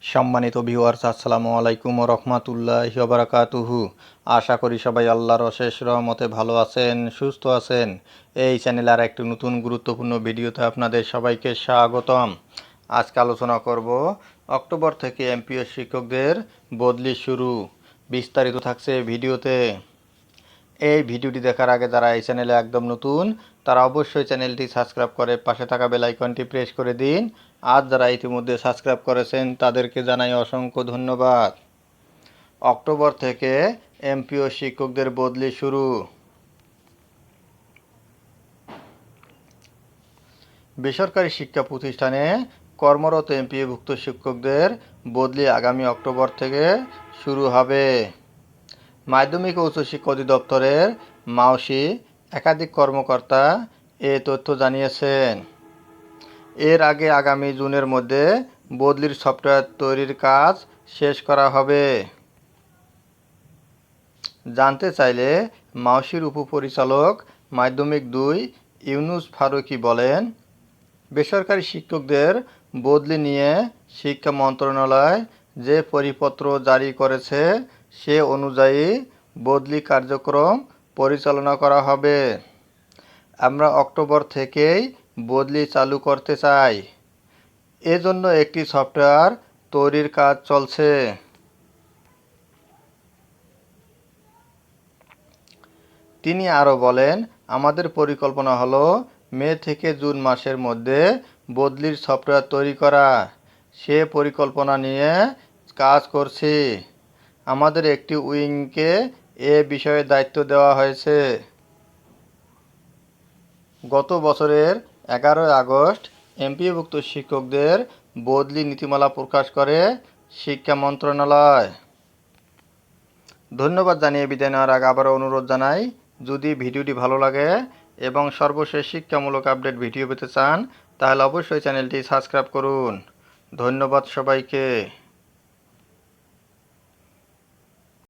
সম্মানিত ভিউয়ার্স, আসসালামু আলাইকুম ওয়া রাহমাতুল্লাহি ওয়া বারাকাতুহু। আশা করি সবাই আল্লাহর অশেষ রহমতে ভালো আছেন, সুস্থ আছেন। এই চ্যানেলে আর একটি নতুন গুরুত্বপূর্ণ ভিডিওতে আপনাদের সবাইকে স্বাগতম। আজকে আলোচনা করব অক্টোবর থেকে এমপিও শিক্ষকদের বদলি শুরু। বিস্তারিত থাকছে ভিডিওতে। এই ভিডিওটি দেখার আগে যারা এই চ্যানেলে একদম নতুন তারা অবশ্যই চ্যানেলটি সাবস্ক্রাইব করে পাশে থাকা বেল আইকনটি প্রেস করে দিন। আর যারা ইতিমধ্যে সাবস্ক্রাইব করেছেন তাদেরকে জানাই অসংখ্য ধন্যবাদ। অক্টোবর থেকে এমপিও শিক্ষকদের বদলি শুরু। বেসরকারি শিক্ষা প্রতিষ্ঠানে কর্মরত এমপিওভুক্ত শিক্ষকদের বদলি আগামী অক্টোবর থেকে শুরু হবে। মাধ্যমিক ও উচ্চশিক্ষা অধিদপ্তরের মাওসি একাধিক কর্মকর্তা এ তথ্য জানিয়েছেন। এর আগে আগামী জুনের মধ্যে বদলির সফটওয়্যার তৈরির কাজ শেষ করা হবে। জানতে চাইলে মাওসির উপপরিচালক মাধ্যমিক 2 ইউনুস ফারুকী বলেন, বেসরকারি শিক্ষকদের বদলি নিয়ে শিক্ষা মন্ত্রণালয় যে পরিপত্র জারি করেছে সে অনুযায়ী বদলি কার্যক্রম পরিচালনা করা হবে। আমরা অক্টোবর থেকেই বদলি চালু করতে চাই। এজন্য একটি সফটওয়্যার তৈরির কাজ চলছে। তিনি আরও বলেন, আমাদের পরিকল্পনা হলো মে থেকে জুন মাসের মধ্যে বদলির সফটওয়্যার তৈরি করা। সে পরিকল্পনা নিয়ে কাজ করছি। আমাদের একটি উইংকে এ বিষয়ে দায়িত্ব দেওয়া হয়েছে। গত বছরের 11 আগস্ট এমপিওভুক্ত শিক্ষকদের বদলি নীতিমালা প্রকাশ করে শিক্ষা মন্ত্রণালয়। ধন্যবাদ জানিয়ে বিদায় নেওয়ার আগে আবারও অনুরোধ জানাই, যদি ভিডিওটি ভালো লাগে এবং সর্বশেষ শিক্ষামূলক আপডেট ভিডিও পেতে চান তাহলে অবশ্যই চ্যানেলটি সাবস্ক্রাইব করুন। ধন্যবাদ সবাইকে।